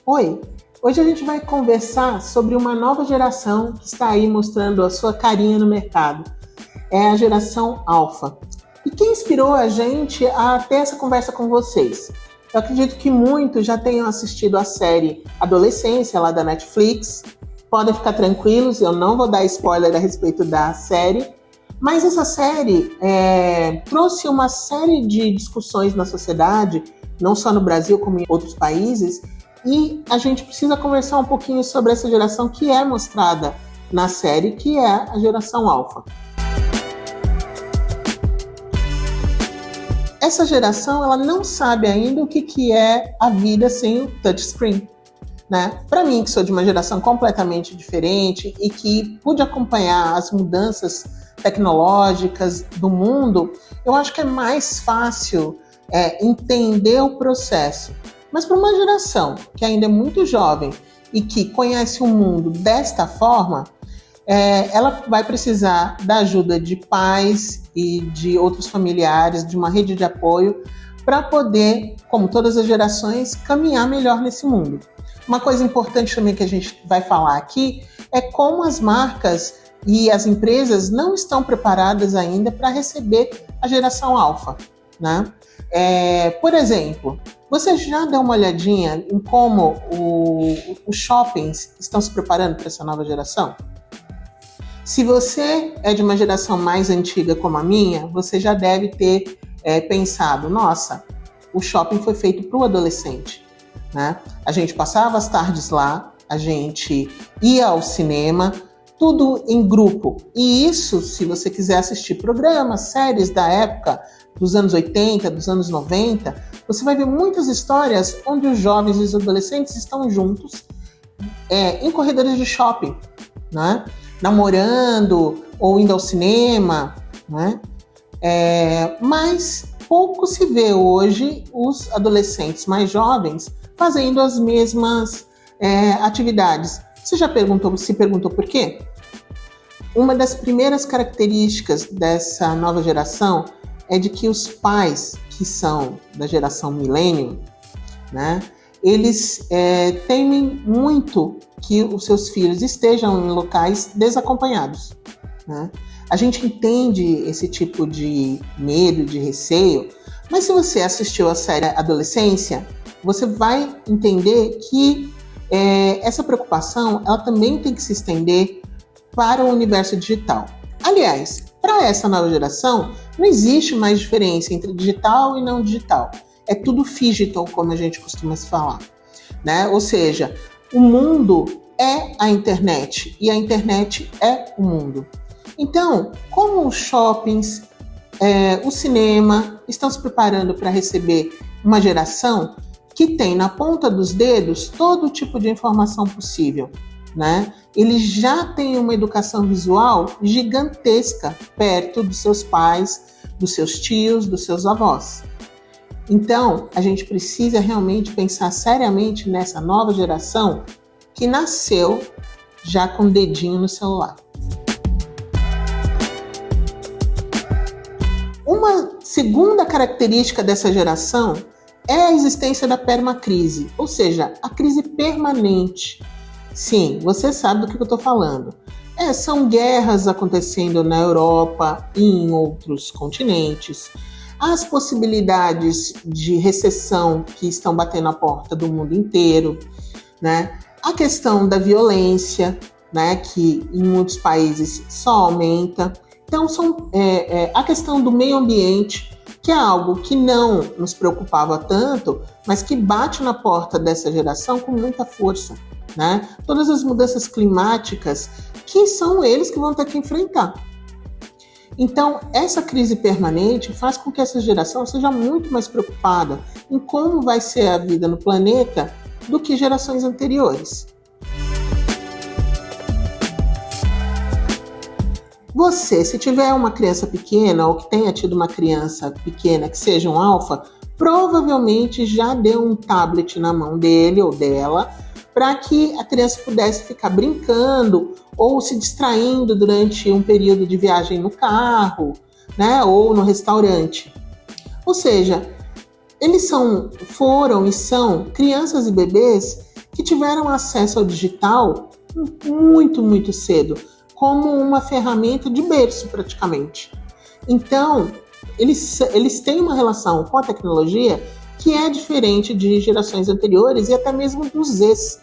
Oi, hoje a gente vai conversar sobre uma nova geração que está aí mostrando a sua carinha no mercado. É a geração Alpha. E quem inspirou a gente a ter essa conversa com vocês? Eu acredito que muitos já tenham assistido a série Adolescência, lá da Netflix. Podem ficar tranquilos, eu não vou dar spoiler a respeito da série. Mas essa série trouxe uma série de discussões na sociedade, não só no Brasil, como em outros países, e a gente precisa conversar um pouquinho sobre essa geração que é mostrada na série, que é a geração Alpha. Essa geração, ela não sabe ainda o que é a vida sem o touchscreen, né? Para mim, que sou de uma geração completamente diferente e que pude acompanhar as mudanças tecnológicas do mundo, eu acho que é mais fácil entender o processo. Mas para uma geração que ainda é muito jovem e que conhece o mundo desta forma, ela vai precisar da ajuda de pais e de outros familiares, de uma rede de apoio, para poder, como todas as gerações, caminhar melhor nesse mundo. Uma coisa importante também que a gente vai falar aqui é como as marcas e as empresas não estão preparadas ainda para receber a geração Alpha, né? Por exemplo, você já deu uma olhadinha em como os shoppings estão se preparando para essa nova geração? Se você é de uma geração mais antiga como a minha, você já deve ter pensado, nossa, o shopping foi feito para o adolescente, né? A gente passava as tardes lá, a gente ia ao cinema, tudo em grupo. E isso, se você quiser assistir programas, séries da época, dos anos 80, dos anos 90, você vai ver muitas histórias onde os jovens e os adolescentes estão juntos em corredores de shopping, né? Namorando ou indo ao cinema, né? Mas pouco se vê hoje os adolescentes mais jovens fazendo as mesmas atividades. Você já se perguntou por quê? Uma das primeiras características dessa nova geração é de que os pais, que são da geração millennium, né, eles temem muito que os seus filhos estejam em locais desacompanhados, né? A gente entende esse tipo de medo, de receio, mas se você assistiu a série Adolescência, você vai entender que essa preocupação ela também tem que se estender para o universo digital. Aliás, para essa nova geração, não existe mais diferença entre digital e não digital. É tudo phygital, como a gente costuma se falar, né? Ou seja, o mundo é a internet e a internet é o mundo. Então, como os shoppings, o cinema estão se preparando para receber uma geração que tem na ponta dos dedos todo tipo de informação possível, né? Eles já têm uma educação visual gigantesca perto dos seus pais, dos seus tios, dos seus avós. Então, a gente precisa realmente pensar seriamente nessa nova geração que nasceu já com o dedinho no celular. Uma segunda característica dessa geração é a existência da permacrise, ou seja, a crise permanente. Sim, você sabe do que eu estou falando. São guerras acontecendo na Europa e em outros continentes. As possibilidades de recessão que estão batendo a porta do mundo inteiro, né? A questão da violência, né? Que em muitos países só aumenta. Então, a questão do meio ambiente, que é algo que não nos preocupava tanto, mas que bate na porta dessa geração com muita força, né? Todas as mudanças climáticas, que são eles que vão ter que enfrentar. Então, essa crise permanente faz com que essa geração seja muito mais preocupada em como vai ser a vida no planeta do que gerações anteriores. Você, se tiver uma criança pequena ou que tenha tido uma criança pequena que seja um alfa, provavelmente já deu um tablet na mão dele ou dela para que a criança pudesse ficar brincando ou se distraindo durante um período de viagem no carro, né, ou no restaurante. Ou seja, eles foram e são crianças e bebês que tiveram acesso ao digital muito, muito cedo, como uma ferramenta de berço praticamente. Então, eles têm uma relação com a tecnologia que é diferente de gerações anteriores e até mesmo dos Zs.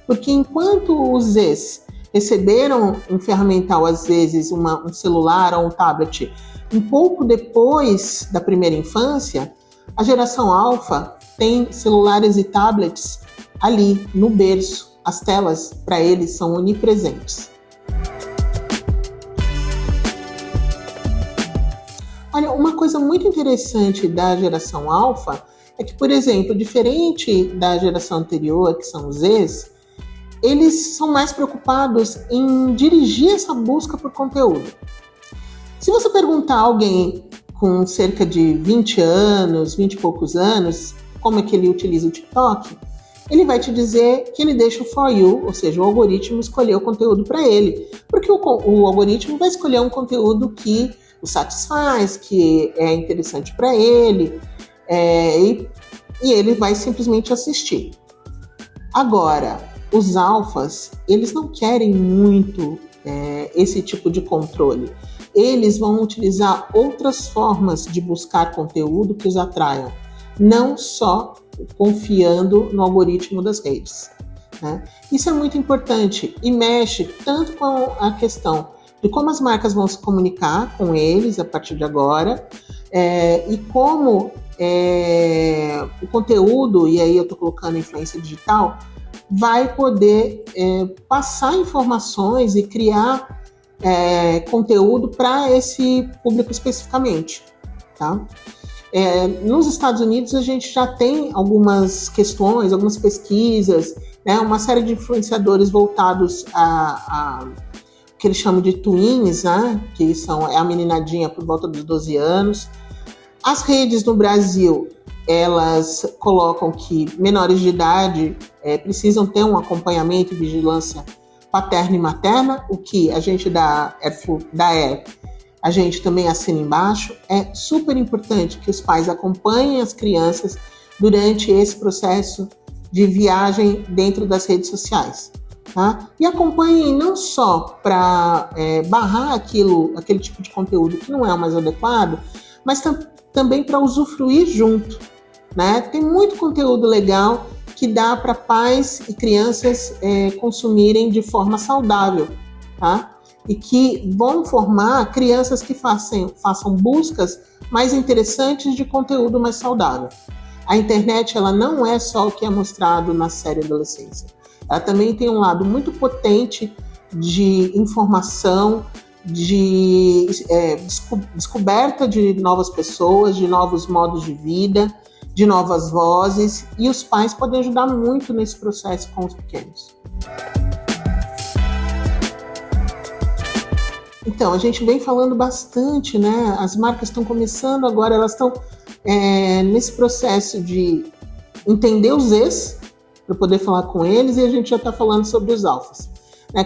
Porque enquanto os Zs receberam um ferramental, às vezes um celular ou um tablet, um pouco depois da primeira infância, a geração alfa tem celulares e tablets ali no berço. As telas, para eles, são onipresentes. Olha, uma coisa muito interessante da geração alfa é que, por exemplo, diferente da geração anterior, que são os Zs, eles são mais preocupados em dirigir essa busca por conteúdo. Se você perguntar a alguém com cerca de 20 anos, 20 e poucos anos, como é que ele utiliza o TikTok, ele vai te dizer que ele deixa o For You, ou seja, o algoritmo, escolher o conteúdo para ele. Porque o algoritmo vai escolher um conteúdo que o satisfaz, que é interessante para ele, e ele vai simplesmente assistir. Agora, os alfas, eles não querem muito esse tipo de controle. Eles vão utilizar outras formas de buscar conteúdo que os atraiam, não só confiando no algoritmo das redes, né? Isso é muito importante e mexe tanto com a questão de como as marcas vão se comunicar com eles a partir de agora, e como o conteúdo, e aí eu estou colocando influência digital, vai poder passar informações e criar conteúdo para esse público especificamente, tá? Nos Estados Unidos a gente já tem algumas questões, algumas pesquisas, né, uma série de influenciadores voltados a que eles chamam de tweens, né, que é a meninadinha por volta dos 12 anos. As redes no Brasil, elas colocam que menores de idade precisam ter um acompanhamento e vigilância paterna e materna, o que a gente da a gente também assina embaixo. É super importante que os pais acompanhem as crianças durante esse processo de viagem dentro das redes sociais, tá? E acompanhem não só para barrar aquele tipo de conteúdo que não é o mais adequado, mas também para usufruir junto, né? Tem muito conteúdo legal que dá para pais e crianças consumirem de forma saudável, tá? E que vão formar crianças que façam buscas mais interessantes de conteúdo mais saudável. A internet, ela não é só o que é mostrado na série Adolescência. Ela também tem um lado muito potente de informação, de descoberta de novas pessoas, de novos modos de vida, de novas vozes, e os pais podem ajudar muito nesse processo com os pequenos. Então, a gente vem falando bastante, né? As marcas estão começando agora, elas estão nesse processo de entender os Zs, para poder falar com eles, e a gente já está falando sobre os alfas.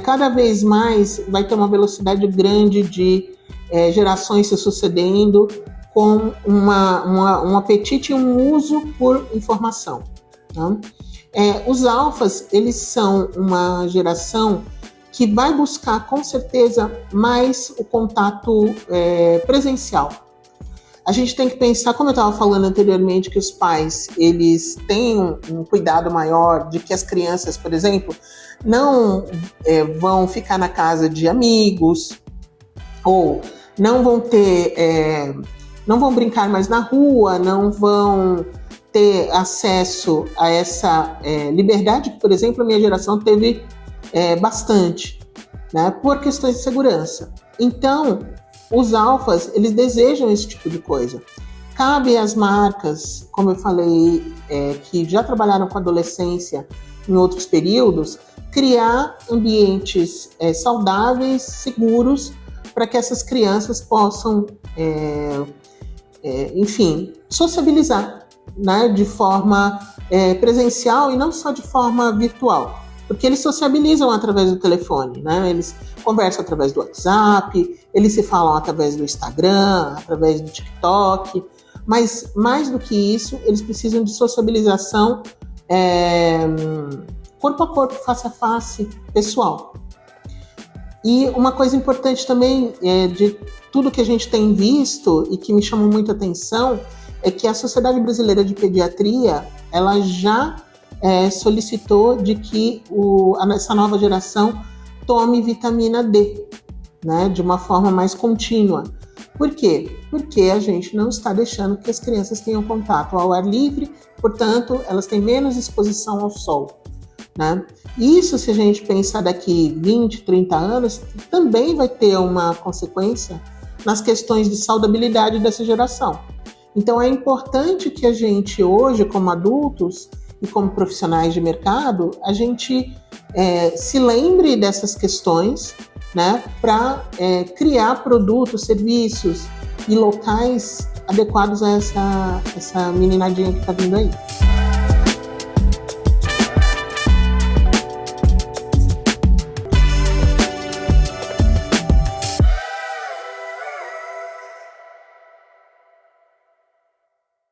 Cada vez mais vai ter uma velocidade grande de gerações se sucedendo, com um apetite e um uso por informação, tá? Os alfas, eles são uma geração que vai buscar, com certeza, mais o contato presencial. A gente tem que pensar, como eu estava falando anteriormente, que os pais, eles têm um cuidado maior de que as crianças, por exemplo, não vão ficar na casa de amigos, ou não vão não vão brincar mais na rua, não vão ter acesso a essa liberdade que, por exemplo, a minha geração teve bastante, né, por questões de segurança. Então, os alfas, eles desejam esse tipo de coisa. Cabe às marcas, como eu falei, que já trabalharam com adolescência em outros períodos, criar ambientes saudáveis, seguros, para que essas crianças possam, enfim, sociabilizar, né, de forma presencial e não só de forma virtual. Porque eles sociabilizam através do telefone, né? Eles conversam através do WhatsApp, eles se falam através do Instagram, através do TikTok, mas mais do que isso, eles precisam de sociabilização corpo a corpo, face a face, pessoal. E uma coisa importante também de tudo que a gente tem visto e que me chamou muita atenção é que a Sociedade Brasileira de Pediatria, ela já solicitou de que essa nova geração tome vitamina D, né, de uma forma mais contínua. Por quê? Porque a gente não está deixando que as crianças tenham contato ao ar livre, portanto, elas têm menos exposição ao sol, né? Isso, se a gente pensar daqui 20, 30 anos, também vai ter uma consequência nas questões de saudabilidade dessa geração. Então, é importante que a gente hoje, como adultos e como profissionais de mercado, a gente se lembre dessas questões, né, para criar produtos, serviços e locais adequados a essa meninadinha que está vindo aí.